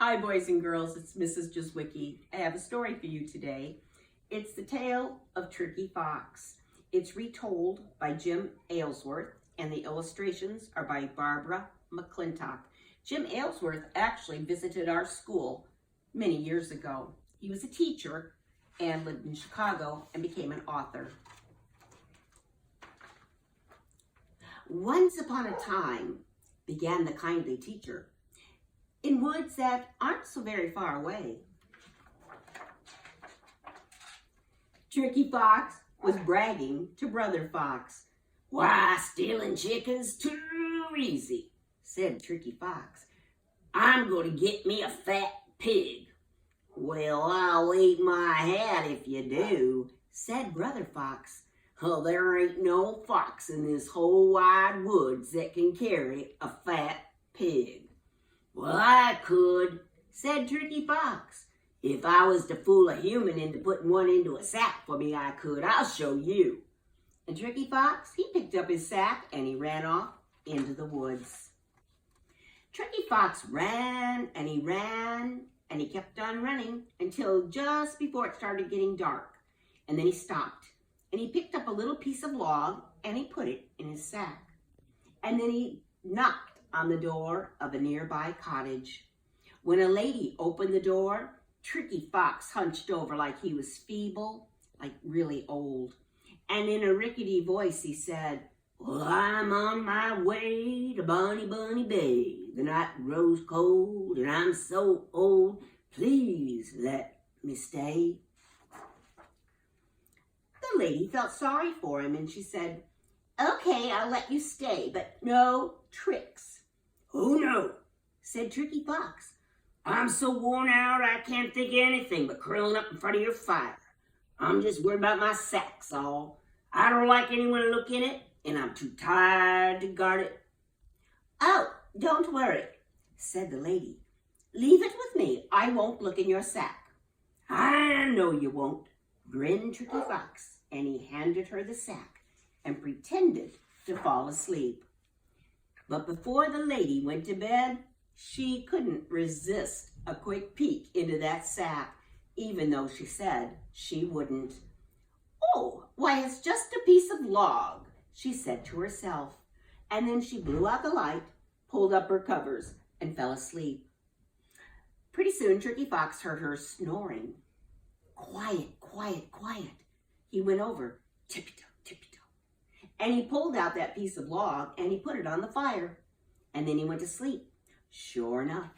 Hi, boys and girls. It's Mrs. Juzwicki. I have a story for you today. It's the tale of Tricky Fox. It's retold by Jim Aylesworth, and the illustrations are by Barbara McClintock. Jim Aylesworth actually visited our school many years ago. He was a teacher and lived in Chicago and became an author. Once upon a time, began the kindly teacher, in woods that aren't so very far away. Tricky Fox was bragging to Brother Fox. "Why, stealing chicken's too easy," said Tricky Fox. "I'm going to get me a fat pig." "Well, I'll eat my hat if you do," said Brother Fox. "Oh, there ain't no fox in this whole wide woods that can carry a fat pig." "Well, I could," said Tricky Fox. "If I was to fool a human into putting one into a sack for me, I could. I'll show you." And Tricky Fox, he picked up his sack and he ran off into the woods. Tricky Fox ran and he ran and he kept on running until just before it started getting dark. And then he stopped and he picked up a little piece of log and he put it in his sack. And then he knocked on the door of a nearby cottage. When a lady opened the door, Tricky Fox hunched over like he was feeble, like really old. And in a rickety voice he said, "Well, I'm on my way to Bonny Bunny Bay. The night grows cold and I'm so old. Please let me stay." The lady felt sorry for him and she said, "Okay, I'll let you stay, but no tricks." "Oh no," said Tricky Fox. "I'm so worn out I can't think of anything but curling up in front of your fire. I'm just worried about my sack's all. I don't like anyone to look in it, and I'm too tired to guard it." "Oh, don't worry," said the lady. "Leave it with me. I won't look in your sack." "I know you won't," grinned Tricky Fox, and he handed her the sack and pretended to fall asleep. But before the lady went to bed, she couldn't resist a quick peek into that sack, even though she said she wouldn't. "Oh, why, it's just a piece of log," she said to herself. And then she blew out the light, pulled up her covers, and fell asleep. Pretty soon, Tricky Fox heard her snoring. "Quiet, quiet, quiet." He went over, tippy-toe, tippy-toe. And he pulled out that piece of log and he put it on the fire. And then he went to sleep, sure enough.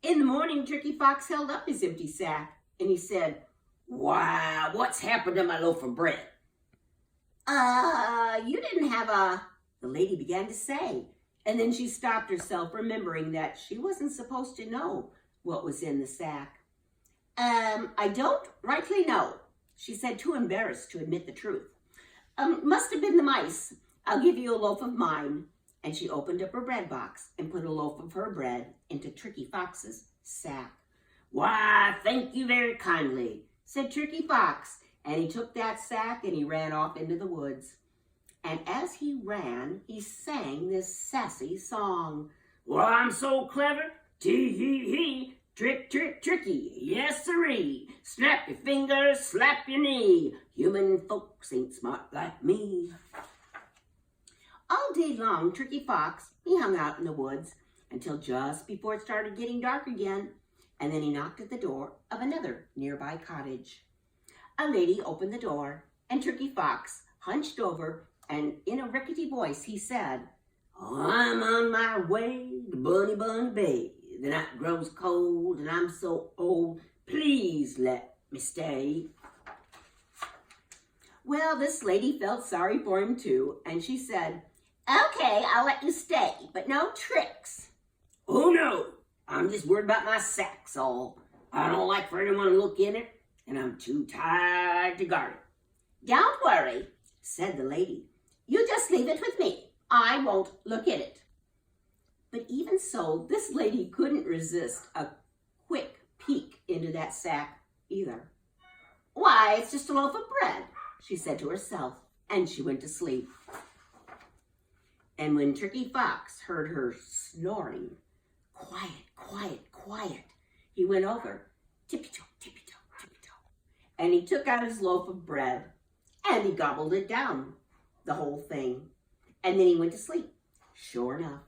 In the morning, Tricky Fox held up his empty sack and he said, "Why, what's happened to my loaf of bread?" You didn't have a..." the lady began to say. And then she stopped herself, remembering that she wasn't supposed to know what was in the sack. I don't rightly know," she said, too embarrassed to admit the truth. Must have been the mice. I'll give you a loaf of mine." And she opened up her bread box and put a loaf of her bread into Tricky Fox's sack. "Why, thank you very kindly," said Tricky Fox. And he took that sack and he ran off into the woods. And as he ran, he sang this sassy song. "Well, I'm so clever, tee-hee-hee. Trick, trick, tricky, yes sirree. Snap your fingers, slap your knee. Human folks ain't smart like me." All day long, Tricky Fox, he hung out in the woods until just before it started getting dark again. And then he knocked at the door of another nearby cottage. A lady opened the door and Tricky Fox hunched over and in a rickety voice he said, "I'm on my way to Bunny Bunny Bay. The night grows cold and I'm so old. Please let me stay." Well, this lady felt sorry for him too, and she said, "Okay, I'll let you stay, but no tricks." "Oh no, I'm just worried about my sack's all. I don't like for anyone to look in it, and I'm too tired to guard it." "Don't worry," said the lady. "You just leave it with me. I won't look in it." But even so, this lady couldn't resist a quick peek into that sack either. "Why, it's just a loaf of bread," she said to herself, and she went to sleep. And when Tricky Fox heard her snoring, Quiet, quiet, quiet. He went over, tippy-toe, tippy-toe, tippy-toe. And he took out his loaf of bread and he gobbled it down, the whole thing. And then he went to sleep. Sure enough.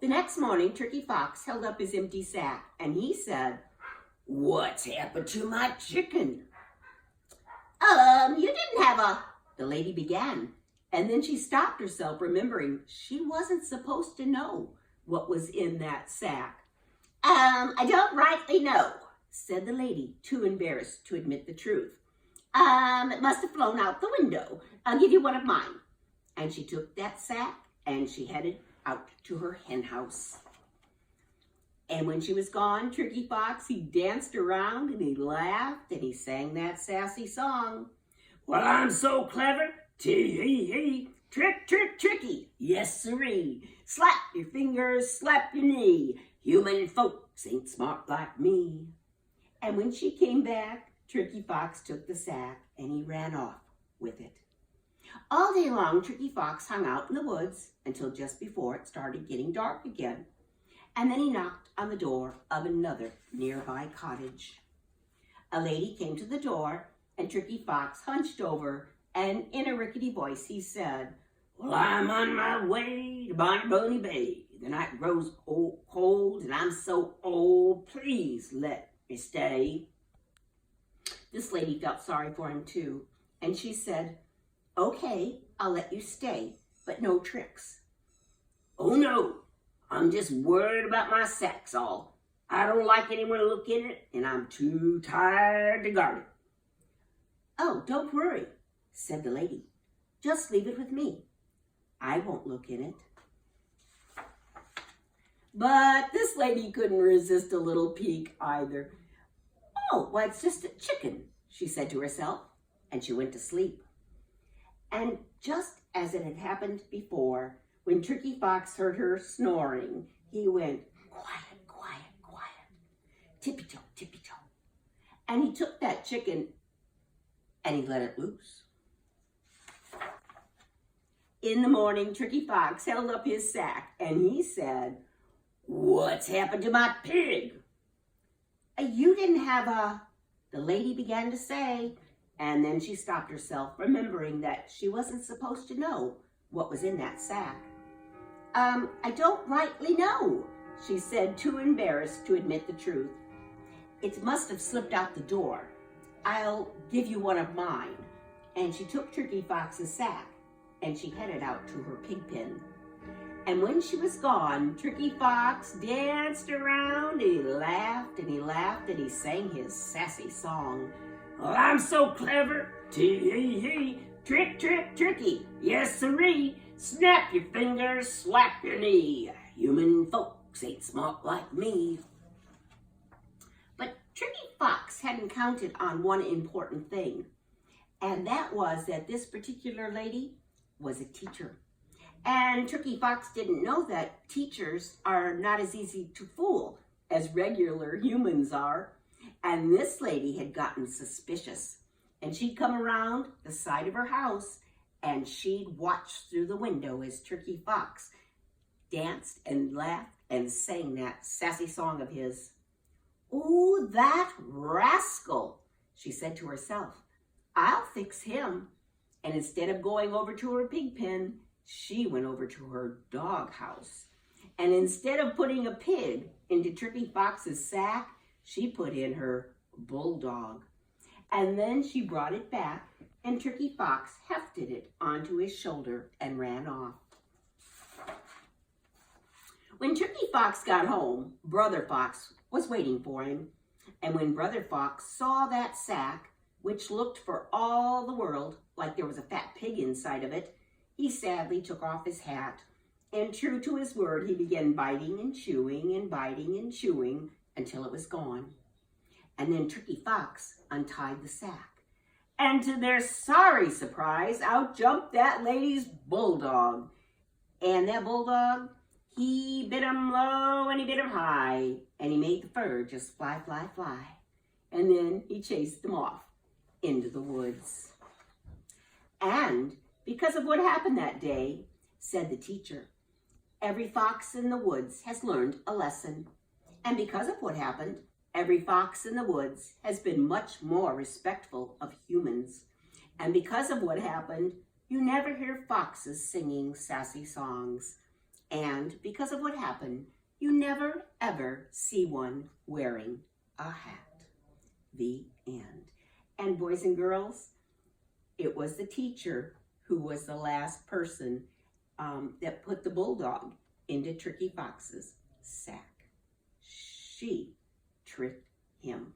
The next morning, Turkey Fox held up his empty sack and he said, "What's happened to my chicken?" You didn't have a..." the lady began. And then she stopped herself, remembering she wasn't supposed to know what was in that sack. I don't rightly know," said the lady, too embarrassed to admit the truth. It must have flown out the window. I'll give you one of mine." And she took that sack and she headed out to her hen house. And when she was gone, Turkey Fox, he danced around and he laughed and he sang that sassy song. "Well, I'm so clever, tee-hee-hee, trick, trick, tricky, yes siree, slap your fingers, slap your knee, human folks ain't smart like me." And when she came back, Turkey Fox took the sack and he ran off with it. All day long, Turkey Fox hung out in the woods until just before it started getting dark again. And then he knocked on the door of another nearby cottage. A lady came to the door and Turkey Fox hunched over and in a rickety voice he said, "Well, I'm on my way to Bonnie Boney Bay. The night grows cold and I'm so old. Please let me stay." This lady felt sorry for him too, and she said, "Okay, I'll let you stay, but no tricks." "Oh no, I'm just worried about my sack's all. I don't like anyone to look in it, and I'm too tired to guard it." "Oh, don't worry," said the lady. "Just leave it with me. I won't look in it." But this lady couldn't resist a little peek either. "Oh, why, it's just a chicken," she said to herself, and she went to sleep. And just as it had happened before, when Turkey Fox heard her snoring, he went, "Quiet, quiet, quiet, tippy-toe, tippy-toe." And he took that chicken and he let it loose. In the morning, Turkey Fox held up his sack and he said, "What's happened to my pig?" "You didn't have a..." the lady began to say, and then she stopped herself, remembering that she wasn't supposed to know what was in that sack. I don't rightly know," she said, too embarrassed to admit the truth. "It must have slipped out the door. I'll give you one of mine." And she took Turkey Fox's sack and she headed out to her pig pen. And when she was gone, Turkey Fox danced around and he laughed and he laughed and he sang his sassy song. "Well, I'm so clever, tee-hee-hee, trick, trick, tricky, yes siree, snap your fingers, slap your knee, human folks ain't smart like me." But Turkey Fox hadn't counted on one important thing, and that was that this particular lady was a teacher. And Turkey Fox didn't know that teachers are not as easy to fool as regular humans are. And this lady had gotten suspicious, and she'd come around the side of her house and she'd watch through the window as Turkey Fox danced and laughed and sang that sassy song of his. "Oh, that rascal," she said to herself. "I'll fix him." And instead of going over to her pig pen, she went over to her dog house. And instead of putting a pig into Turkey Fox's sack, she put in her bulldog. And then she brought it back, and Turkey Fox hefted it onto his shoulder and ran off. When Turkey Fox got home, Brother Fox was waiting for him. And when Brother Fox saw that sack, which looked for all the world like there was a fat pig inside of it, he sadly took off his hat, and true to his word, he began biting and chewing and biting and chewing until it was gone. And then Turkey Fox untied the sack, and to their sorry surprise, out jumped that lady's bulldog. And that bulldog, he bit him low and he bit him high, and he made the fur just fly, fly, fly. And then he chased them off into the woods. And because of what happened that day, said the teacher, Every fox in the woods has learned a lesson. And because of what happened, every fox in the woods has been much more respectful of humans. And because of what happened, you never hear foxes singing sassy songs. And because of what happened, you never ever see one wearing a hat. The end. And boys and girls, it was the teacher who was the last person that put the bulldog into Tricky Fox's sack. She tricked him.